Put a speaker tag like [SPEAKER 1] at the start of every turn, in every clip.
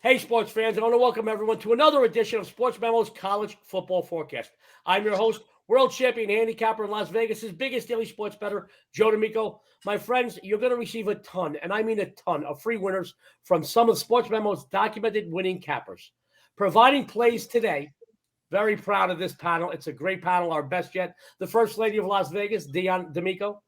[SPEAKER 1] Hey, sports fans, I want to welcome everyone to another edition of Sportsmemo's College Football Forecast. I'm your host, world champion handicapper in Las Vegas' biggest daily sports bettor, Joe D'Amico. My friends, you're going to receive a ton, and I mean a ton, of free winners from some of Sportsmemo's documented winning cappers. Providing plays today, very proud of this panel. It's a great panel, our best yet. The First Lady of Las Vegas, Dionne D'Amico,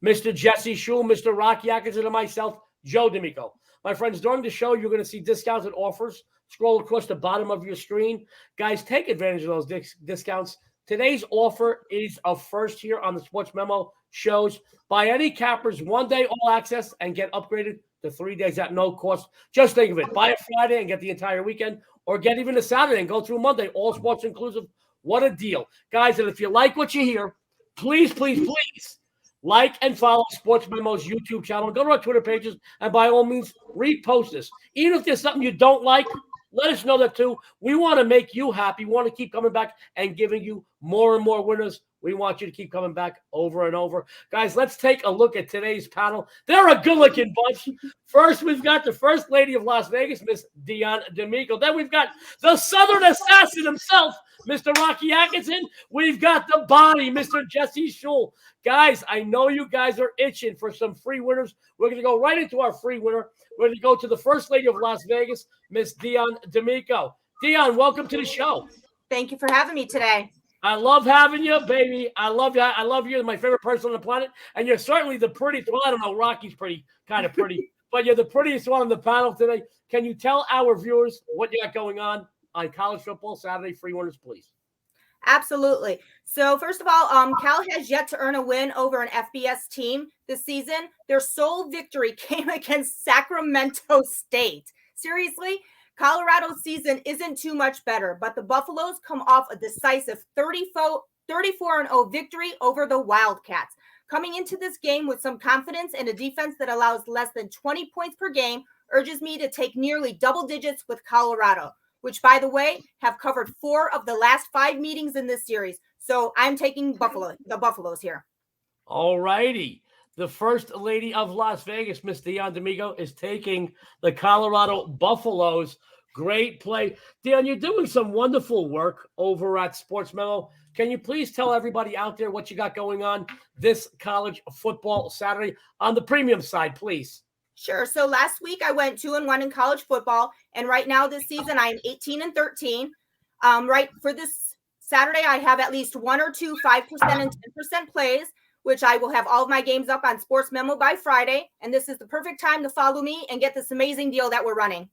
[SPEAKER 1] Mr. Jesse Schule, Mr. Rocky Atkinson, and myself, Joe D'Amico. My friends, during the show, you're going to see discounts and offers. Scroll across the bottom of your screen. Guys, take advantage of those discounts. Today's offer is a first here on the Sports Memo shows. Buy any cappers 1 day all access and get upgraded to 3 days at no cost. Just think of it. Buy a Friday and get the entire weekend, or get even a Saturday and go through Monday. All sports inclusive. What a deal. Guys, and if you like what you hear, please, please, please, like and follow Sports Memo's YouTube channel. Go to our Twitter pages, and by all means, repost this. Even if there's something you don't like, let us know that too. We want to make you happy. We want to keep coming back and giving you more and more winners. We want you to keep coming back over and over. Guys, let's take a look at today's panel. They're a good-looking bunch. First, we've got the First Lady of Las Vegas, Miss Dionne D'Amico. Then we've got the Southern Assassin himself, Mr. Rocky Atkinson. We've got the body, Mr. Jesse Schule. Guys, I know you guys are itching for some free winners. We're going to go right into our free winner. We're going to go to the First Lady of Las Vegas, Miss Dionne D'Amico. Dionne, welcome to the show.
[SPEAKER 2] Thank you for having me today.
[SPEAKER 1] I love having you, baby. I love you. I love you. You're my favorite person on the planet. And you're certainly the prettiest. Well, I don't know. Rocky's kind of pretty. But you're the prettiest one on the panel today. Can you tell our viewers what you got going on college football Saturday? Free winners, please.
[SPEAKER 2] Absolutely. So first of all, Cal has yet to earn a win over an FBS team this season. Their sole victory came against Sacramento State. Seriously? Colorado's season isn't too much better, but the Buffaloes come off a decisive 34-0 victory over the Wildcats. Coming into this game with some confidence and a defense that allows less than 20 points per game urges me to take nearly double digits with Colorado, which, by the way, have covered 4 of the last 5 meetings in this series. So I'm taking the Buffaloes here.
[SPEAKER 1] All righty. The First Lady of Las Vegas, Miss Dionne D'Amico, is taking the Colorado Buffaloes. Great play. Dionne, you're doing some wonderful work over at Sports Memo. Can you please tell everybody out there what you got going on this college football Saturday on the premium side, please?
[SPEAKER 2] Sure. So last week I went 2-1 in college football, and right now this season I am 18-13. Right for this Saturday, I have at least 1 or 2 5% and 10% plays, which I will have all of my games up on Sports Memo by Friday. And this is the perfect time to follow me and get this amazing deal that we're running.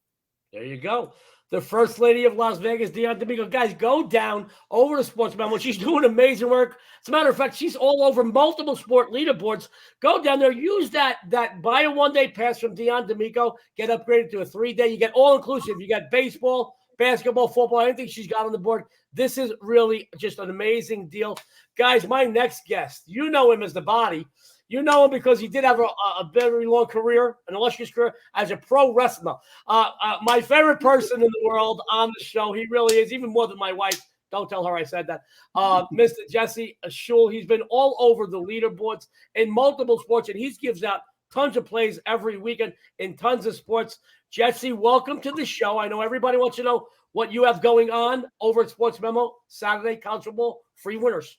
[SPEAKER 1] There you go. The First Lady of Las Vegas, Dionne D'Amico. Guys, go down over to Sports Memo. She's doing amazing work. As a matter of fact, she's all over multiple sport leaderboards. Go down there. Use that buy a 1 day pass from Dionne D'Amico. Get upgraded to a 3 day. You get all inclusive. You got baseball, basketball, football, anything she's got on the board. This is really just an amazing deal. Guys, my next guest, you know him as the body. You know him because he did have a very long career, an illustrious career as a pro wrestler. My favorite person in the world on the show. He really is, even more than my wife. Don't tell her I said that. Mr. Jesse Schule. He's been all over the leaderboards in multiple sports, and he gives out tons of plays every weekend in tons of sports. Jesse, welcome to the show. I know everybody wants to know what you have going on over at Sports Memo Saturday college football free winners.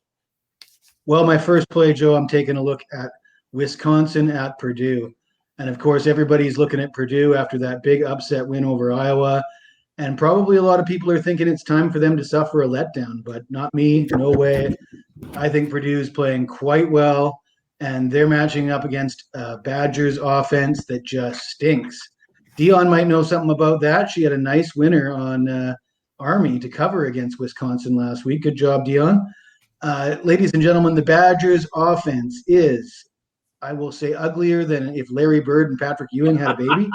[SPEAKER 3] Well, my first play, Joe, I'm taking a look at Wisconsin at Purdue. And, of course, everybody's looking at Purdue after that big upset win over Iowa. And probably a lot of people are thinking it's time for them to suffer a letdown, but not me. No way. I think Purdue's playing quite well, and they're matching up against Badgers offense that just stinks. Dionne might know something about that. She had a nice winner on Army to cover against Wisconsin last week. Good job, Dionne. Ladies and gentlemen, the Badgers offense is, I will say, uglier than if Larry Bird and Patrick Ewing had a baby.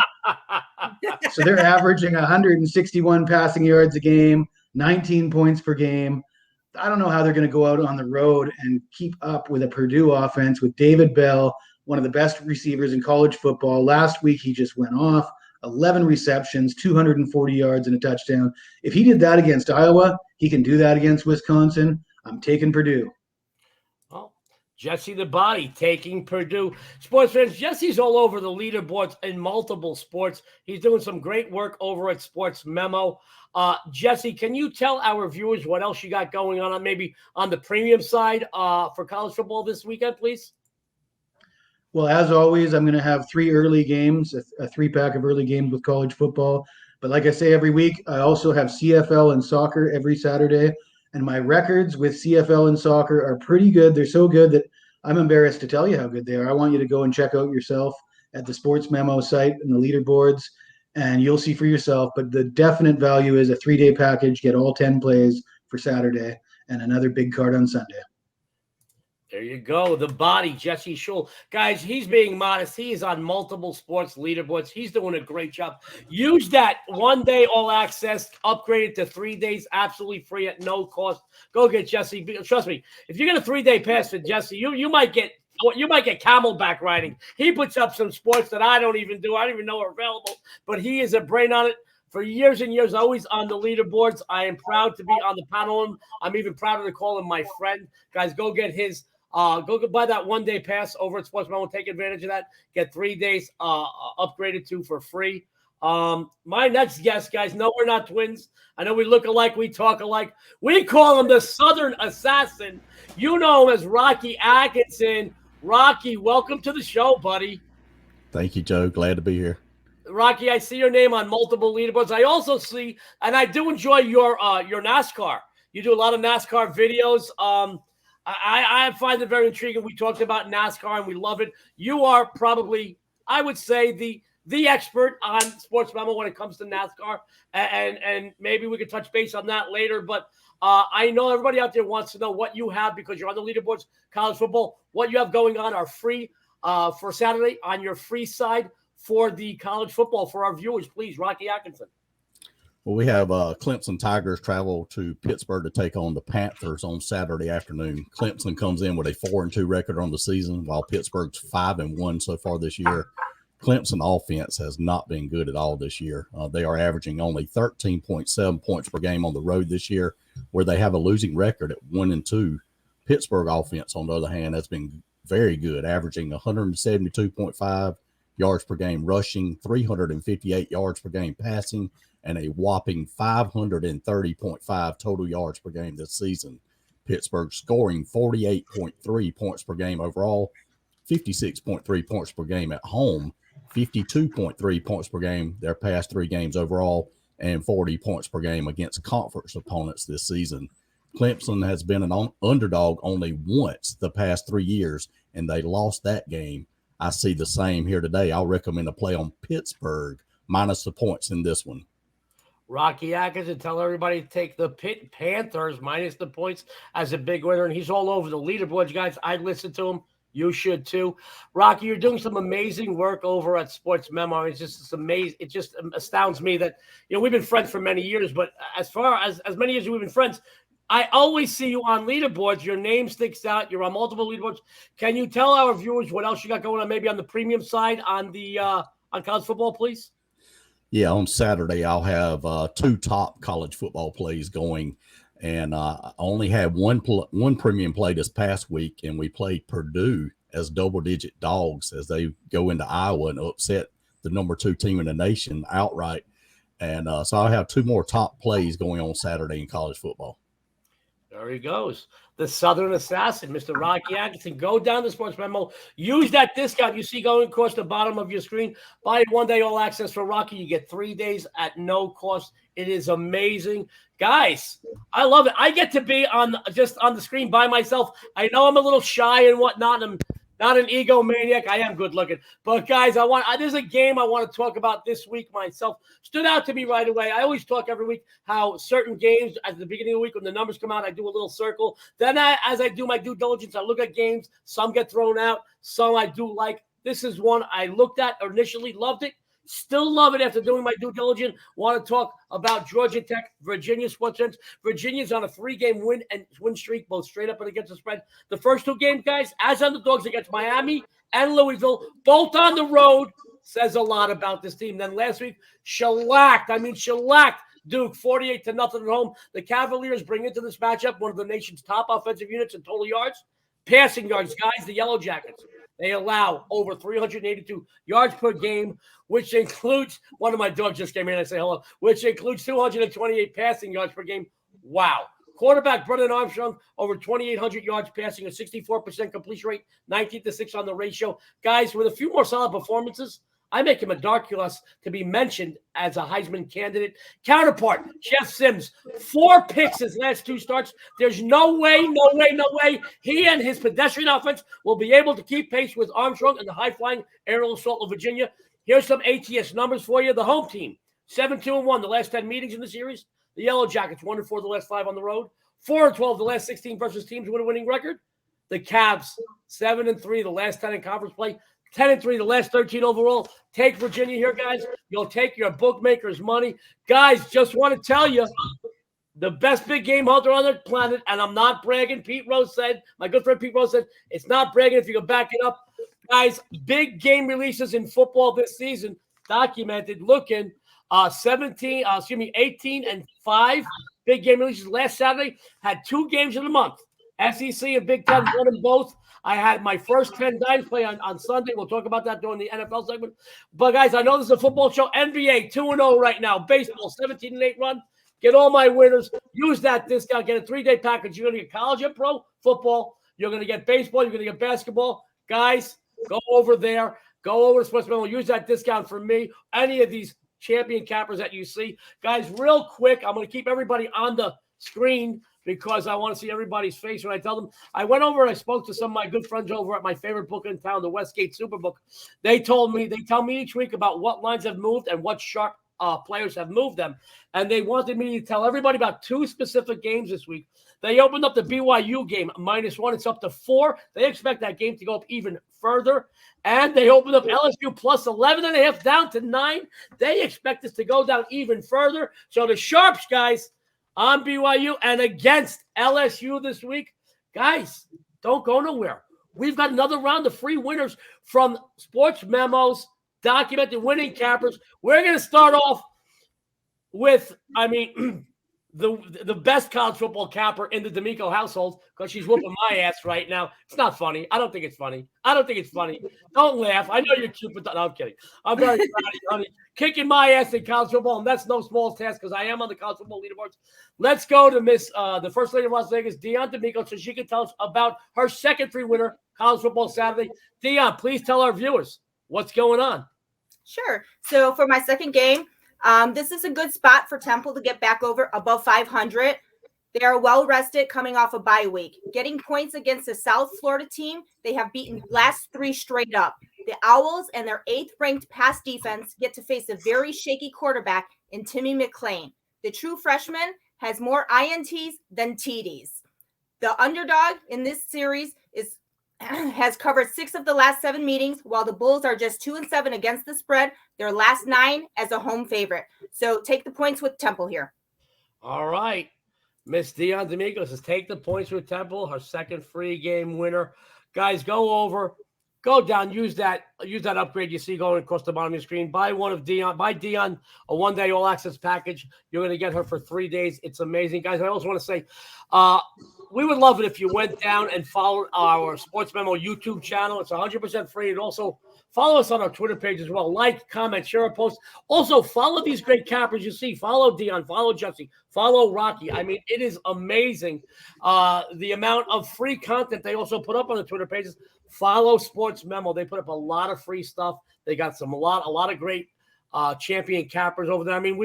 [SPEAKER 3] So they're averaging 161 passing yards a game, 19 points per game. I don't know how they're going to go out on the road and keep up with a Purdue offense with David Bell, one of the best receivers in college football. Last week, he just went off, 11 receptions, 240 yards and a touchdown. If he did that against Iowa, he can do that against Wisconsin. I'm taking Purdue.
[SPEAKER 1] Well, Jesse the Body taking Purdue. Sports fans, Jesse's all over the leaderboards in multiple sports. He's doing some great work over at Sportsmemo. Jesse, can you tell our viewers what else you got going on maybe on the premium side for college football this weekend, please?
[SPEAKER 3] Well, as always, I'm going to have 3 early games, a 3-pack of early games with college football. But like I say every week, I also have CFL and soccer every Saturday. And my records with CFL and soccer are pretty good. They're so good that I'm embarrassed to tell you how good they are. I want you to go and check out yourself at the Sportsmemo site and the leaderboards, and you'll see for yourself. But the definite value is a 3-day package, get all 10 plays for Saturday, and another big card on Sunday.
[SPEAKER 1] There you go. The Body, Jesse Schule. Guys, he's being modest. He is on multiple sports leaderboards. He's doing a great job. Use that 1-day all access, upgrade it to 3 days absolutely free at no cost. Go get Jesse. Trust me, if you get a 3-day pass for Jesse, you might get camelback riding. He puts up some sports that I don't even do. I don't even know are available, but he is a brain on it. For years and years, always on the leaderboards. I am proud to be on the panel. I'm even prouder to call him my friend. Guys, go get his. Go buy that 1-day pass over at Sportsmemo. Take advantage of that. Get 3 days upgraded to for free. My next guest, guys, no, we're not twins. I know we look alike. We talk alike. We call him the Southern Assassin. You know him as Rocky Atkinson. Rocky, welcome to the show, buddy.
[SPEAKER 4] Thank you, Joe. Glad to be here.
[SPEAKER 1] Rocky, I see your name on multiple leaderboards. I also see, and I do enjoy your NASCAR. You do a lot of NASCAR videos. I find it very intriguing. We talked about NASCAR and we love it. You are probably, I would say, the expert on Sportsmemo when it comes to NASCAR, and maybe we could touch base on that later. But I know everybody out there wants to know what you have because you're on the leaderboards, college football. What you have going on are free for Saturday on your free side for the college football for our viewers. Please, Rocky Atkinson.
[SPEAKER 4] Well, we have Clemson Tigers travel to Pittsburgh to take on the Panthers on Saturday afternoon. Clemson comes in with a 4-2 record on the season, while Pittsburgh's 5-1 so far this year. Clemson offense has not been good at all this year. They are averaging only 13.7 points per game on the road this year, where they have a losing record at 1-2. Pittsburgh offense, on the other hand, has been very good, averaging 172.5 yards per game rushing, 358 yards per game passing, and a whopping 530.5 total yards per game this season. Pittsburgh scoring 48.3 points per game overall, 56.3 points per game at home, 52.3 points per game their past 3 games overall, and 40 points per game against conference opponents this season. Clemson has been an underdog only once the past 3 years, and they lost that game. I see the same here today. I'll recommend a play on Pittsburgh minus the points in this one.
[SPEAKER 1] Rocky Atkinson, tell everybody to take the Pitt Panthers minus the points as a big winner, and he's all over the leaderboards, guys. I listen to him. You should too. Rocky, you're doing some amazing work over at Sportsmemo. It's amazing. It just astounds me that, we've been friends for many years, but as far as many years we've been friends, I always see you on leaderboards. Your name sticks out. You're on multiple leaderboards. Can you tell our viewers what else you got going on, maybe on the premium side on the on college football, please?
[SPEAKER 4] Yeah, on Saturday I'll have 2 top college football plays going, and I only had one premium play this past week, and we played Purdue as double-digit dogs as they go into Iowa and upset the number 2 team in the nation outright. And so I have 2 more top plays going on Saturday in college football.
[SPEAKER 1] There he goes. The Southern Assassin, Mr. Rocky Atkinson. Go down to Sportsmemo. Use that discount you see going across the bottom of your screen. Buy 1-day all access for Rocky. You get 3 days at no cost. It is amazing. Guys, I love it. I get to be just on the screen by myself. I know I'm a little shy and whatnot. I'm not an egomaniac. I am good looking. But, guys, there's a game I want to talk about this week myself. Stood out to me right away. I always talk every week how certain games at the beginning of the week when the numbers come out, I do a little circle. Then as I do my due diligence, I look at games. Some get thrown out. Some I do like. This is one I looked at initially, loved it. Still love it after doing my due diligence. Want to talk about Georgia Tech, Virginia Sports Sense. Virginia's on a 3-game win streak, both straight up and against the spread. The first 2 games, guys, as underdogs against Miami and Louisville, both on the road, says a lot about this team. Then last week, shellacked Duke 48-0 at home. The Cavaliers bring into this matchup one of the nation's top offensive units in total yards. Passing yards, guys, the Yellow Jackets, they allow over 382 yards per game, which includes, one of my dogs just came in and I say hello, which includes 228 passing yards per game. Wow. Quarterback Brennan Armstrong, over 2,800 yards passing, a 64% completion rate, 19-6 on the ratio. Guys, with a few more solid performances, I make him a dark horse to be mentioned as a Heisman candidate. Counterpart, Jeff Sims, 4 picks his last 2 starts. There's no way he and his pedestrian offense will be able to keep pace with Armstrong and the high-flying aerial assault of Virginia. Here's some ATS numbers for you. The home team, 7-2-1 the last 10 meetings in the series. The Yellow Jackets, 1-4 the last 5 on the road. 4-12 the last 16 versus teams with a winning record. The Cavs, 7-3 the last 10 in conference play. 10-3 the last 13 overall. Take Virginia here, guys. You'll take your bookmaker's money. Guys, just want to tell you, the best big game hunter on the planet, and I'm not bragging. Pete Rose said, my good friend Pete Rose said, it's not bragging if you can back it up. Guys, big game releases in football this season, documented, looking 18-5 big game releases. Last Saturday, had 2 games in the month. SEC and Big Ten won them both. I had my first 10 dimes play on Sunday. We'll talk about that during the NFL segment. But, guys, I know this is a football show. NBA 2-0 right now. Baseball 17-8 run. Get all my winners. Use that discount. Get a 3-day package. You're going to get college and pro football. You're going to get baseball. You're going to get basketball. Guys, go over there. Go over to Sportsmemo. Use that discount for me. Any of these champion cappers that you see. Guys, real quick, I'm going to keep everybody on the screen because I want to see everybody's face when I tell them. I went over and I spoke to some of my good friends over at my favorite book in town, the Westgate Superbook. They tell me each week about what lines have moved and what sharp players have moved them. And they wanted me to tell everybody about 2 specific games this week. They opened up the BYU game, -1. It's up to 4. They expect that game to go up even further. And they opened up LSU plus 11.5 down to 9. They expect this to go down even further. So the Sharps, guys, on BYU and against LSU this week, guys, don't go nowhere. We've got another round of free winners from Sports Memo's documented winning cappers. We're going to start off with, the best college football capper in the D'Amico household because she's whooping my ass right now. It's not funny. I don't think it's funny. Don't laugh. I know you're cute, but no, I'm kidding. I'm very proud of you, honey. Kicking my ass in college football, and that's no small task because I am on the college football leaderboards. Let's go to the First Lady of Las Vegas, Dionne D'Amico, so she can tell us about her second free winner, college football Saturday. Dionne, please tell our viewers what's going on.
[SPEAKER 2] Sure. So for my second game, this is a good spot for Temple to get back over above 500. They are well rested coming off a bye week. Getting points against the South Florida team, they have beaten last 3 straight up. The Owls and their 8th-ranked pass defense get to face a very shaky quarterback in Timmy McClain. The true freshman has more INTs than TDs. The underdog in this series has covered 6 of the last 7 meetings, while the Bulls are just 2-7 against the spread. Their last 9 as a home favorite. So take the points with Temple here. All
[SPEAKER 1] right. Miss Dionne D'Amico says take the points with Temple, her second free game winner. Guys, go down, use that upgrade you see going across the bottom of your screen. Buy Dionne a 1-day all access package. You're going to get her for 3 days. It's amazing. Guys, I also want to say, we would love it if you went down and followed our Sports Memo YouTube channel. It's 100% free. And also follow us on our Twitter page as well. Like, comment, share a post. Also, follow these great cappers you see. Follow Dionne, follow Jesse, follow Rocky. I mean, it is amazing the amount of free content they also put up on the Twitter pages. Follow Sports Memo. They put up a lot of free stuff. They got a lot of great champion cappers over there. I mean,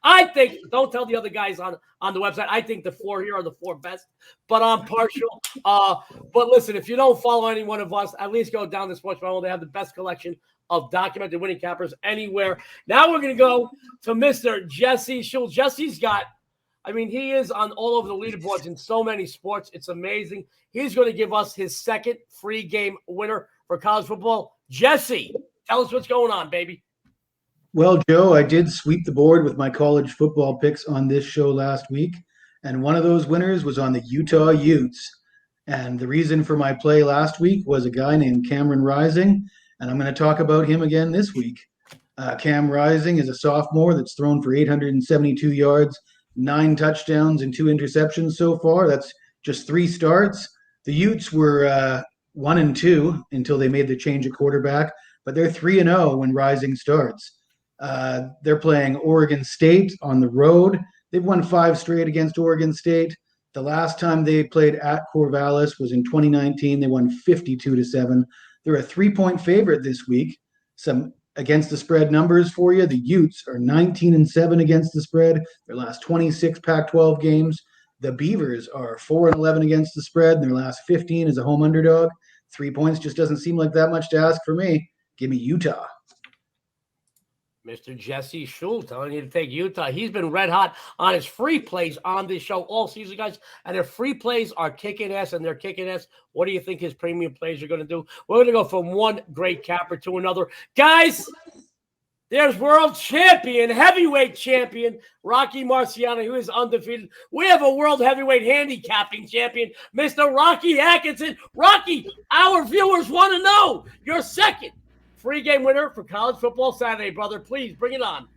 [SPEAKER 1] I think, don't tell the other guys on the website, I think the 4 here are the 4 best, but I'm partial. But listen, if you don't follow any one of us, at least go down to Sports Memo. They have the best collection of documented winning cappers anywhere. Now we're going to go to Mr. Jesse Schule. Jesse's got, he is on all over the leaderboards in so many sports. It's amazing. He's going to give us his second free game winner for college football. Jesse, tell us what's going on, baby.
[SPEAKER 3] Well, Joe, I did sweep the board with my college football picks on this show last week, and one of those winners was on the Utah Utes. And the reason for my play last week was a guy named Cameron Rising, and I'm going to talk about him again this week. Cam Rising is a sophomore that's thrown for 872 yards, 9 touchdowns, and 2 interceptions so far. That's just 3 starts. The Utes were 1-2 until they made the change at quarterback, but they're 3-0 when Rising starts. They're playing Oregon State on the road. They've won 5 straight against Oregon State. The last time they played at Corvallis was in 2019. They won 52-7. They're a 3-point favorite this week. Some against the spread numbers for you. The Utes are 19-7 against the spread. Their last 26 Pac-12 games. The Beavers are 4-11 against the spread. Their last 15 as a home underdog. 3 points just doesn't seem like that much to ask for me. Give me Utah.
[SPEAKER 1] Mr. Jesse Schule telling you to take Utah. He's been red hot on his free plays on this show all season, guys. And their free plays are kicking ass, and they're kicking ass. What do you think his premium plays are going to do? We're going to go from one great capper to another. Guys, there's world champion, heavyweight champion, Rocky Marciano, who is undefeated. We have a world heavyweight handicapping champion, Mr. Rocky Atkinson. Rocky, our viewers want to know your second free game winner for College Football Saturday, brother. Please bring it on.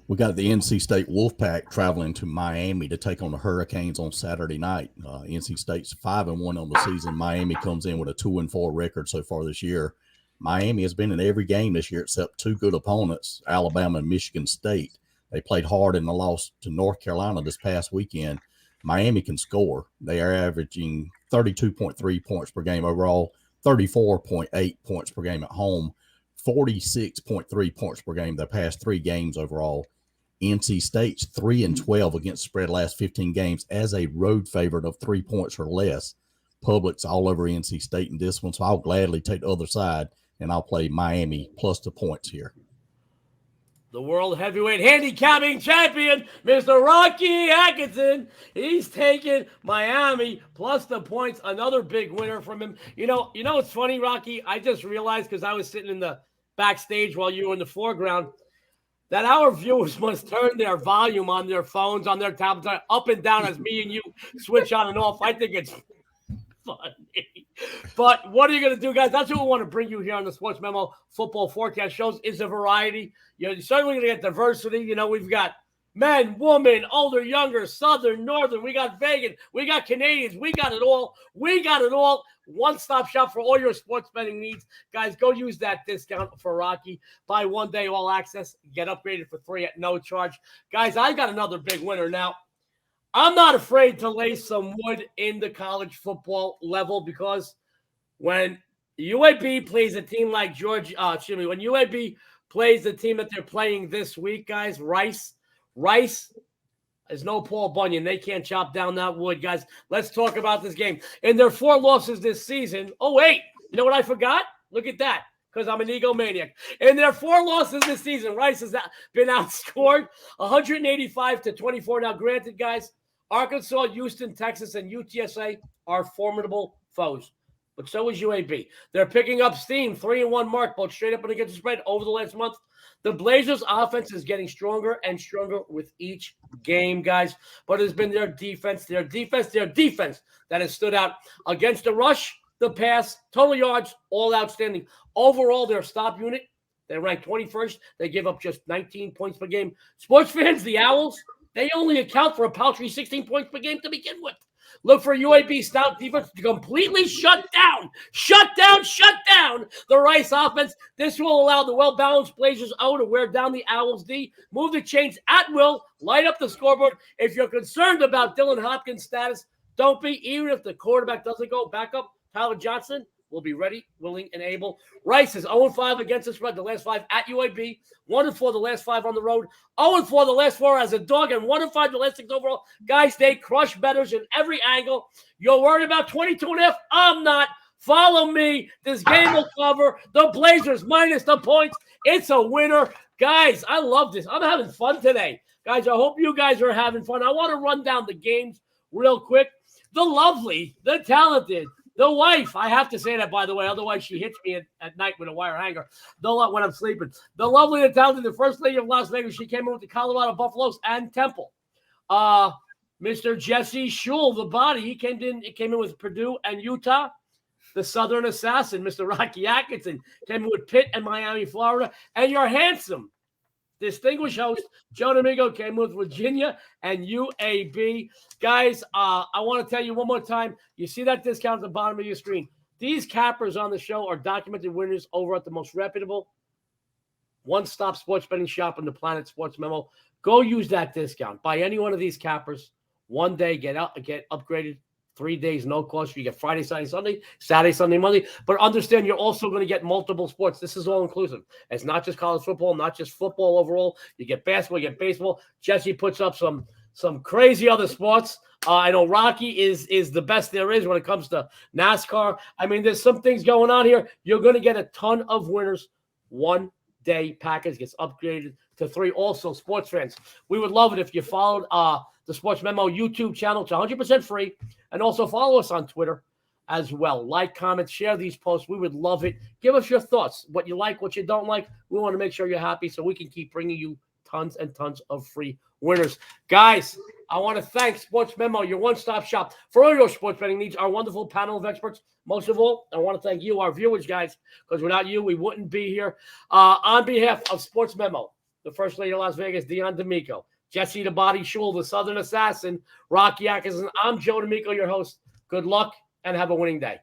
[SPEAKER 4] We got the NC State Wolfpack traveling to Miami to take on the Hurricanes on Saturday night. NC State's 5-1 on the season. Miami comes in with a 2-4 record so far this year. Miami has been in every game this year except 2 good opponents, Alabama and Michigan State. They played hard in the loss to North Carolina this past weekend. Miami can score. They are averaging 32.3 points per game overall, 34.8 points per game at home, 46.3 points per game the past 3 games overall. NC State's 3-12 against the spread last 15 games as a road favorite of 3 points or less. Public's all over NC State in this one, so I'll gladly take the other side, and I'll play Miami plus the points here.
[SPEAKER 1] The world heavyweight handicapping champion, Mr. Rocky Atkinson. He's taking Miami plus the points. Another big winner from him. You know what's funny, Rocky? I just realized because I was sitting in the backstage while you were in the foreground that our viewers must turn their volume on their phones, on their tablets, up and down as me and you switch on and off. I think it's funny. But what are you going to do, guys? That's what we want to bring you here on the Sports Memo Football Forecast shows is a variety. You're certainly going to get diversity. We've got men, women, older, younger, southern, northern. We got vegan. We got Canadians. We got it all. We got it all. One-stop shop for all your sports betting needs. Guys, go use that discount for Rocky. Buy 1 day all access. Get upgraded for free at no charge. Guys, I got another big winner now. I'm not afraid to lay some wood in the college football level because when UAB plays a team like when UAB plays the team that they're playing this week, guys, Rice is no Paul Bunyan. They can't chop down that wood, guys. Let's talk about this game. In their 4 losses this season, oh, wait, you know what I forgot? Look at that. Because I'm an egomaniac. In their 4 losses this season, Rice has been outscored 185-24. Now, granted, guys, Arkansas, Houston, Texas, and UTSA are formidable foes. But so is UAB. They're picking up steam. 3-1 mark, both straight up and against the spread over the last month. The Blazers' offense is getting stronger and stronger with each game, guys. But it's been their defense that has stood out against the rush, the pass, total yards, all outstanding. Overall, their stop unit, they ranked 21st. They give up just 19 points per game. Sports fans, the Owls, they only account for a paltry 16 points per game to begin with. Look for UAB stout defense to completely shut down the Rice offense. This will allow the well-balanced Blazers O to wear down the Owls D, move the chains at will, light up the scoreboard. If you're concerned about Dylan Hopkins' status, don't be. Even if the quarterback doesn't go back up, Tyler Johnson will be ready, willing, and able. Rice is 0-5 against the spread, the last 5 at UAB, 1-4 the last 5 on the road, 0-4 the last 4 as a dog, and 1-5 the last 6 overall. Guys, they crush bettors in every angle. You're worried about 22.5? I'm not. Follow me. This game will cover. The Blazers minus the points. It's a winner. Guys, I love this. I'm having fun today. Guys, I hope you guys are having fun. I want to run down the games real quick. The lovely, the talented, the wife, I have to say that, by the way, otherwise she hits me at night with a wire hanger when I'm sleeping. The lovely and talented, the first lady of Las Vegas, she came in with the Colorado Buffaloes and Temple. Mr. Jesse Schule, the body, he came in with Purdue and Utah. The Southern Assassin, Mr. Rocky Atkinson, came in with Pitt and Miami, Florida. And your handsome, distinguished host, Joe D'Amico, came with Virginia and UAB. Guys, I want to tell you one more time, you see that discount at the bottom of your screen. These cappers on the show are documented winners over at the most reputable one-stop sports betting shop on the planet, Sports Memo. Go use that discount. Buy any one of these cappers. One day, get upgraded. 3 days, no cost. You get Friday, Saturday, Sunday, Saturday, Sunday, Monday. But understand, you're also going to get multiple sports. This is all inclusive. It's not just college football, not just football overall. You get basketball, you get baseball. Jesse puts up some crazy other sports. I know Rocky is the best there is when it comes to NASCAR. I mean, there's some things going on here. You're going to get a ton of winners. 1 day package gets upgraded to 3. Also, sports fans, we would love it if you followed the Sports Memo YouTube channel. It's 100% free. And also follow us on Twitter as well. Like, comment, share these posts. We would love it. Give us your thoughts, what you like, what you don't like. We want to make sure you're happy so we can keep bringing you tons and tons of free winners. Guys, I want to thank Sports Memo, your one-stop shop for all your sports betting needs, our wonderful panel of experts. Most of all, I want to thank you, our viewers, guys, because without you, we wouldn't be here. On behalf of Sports Memo, the First Lady of Las Vegas, Dionne D'Amico, Jesse the Body Schule, the Southern Assassin, Rocky Atkinson, I'm Joe D'Amico, your host. Good luck and have a winning day.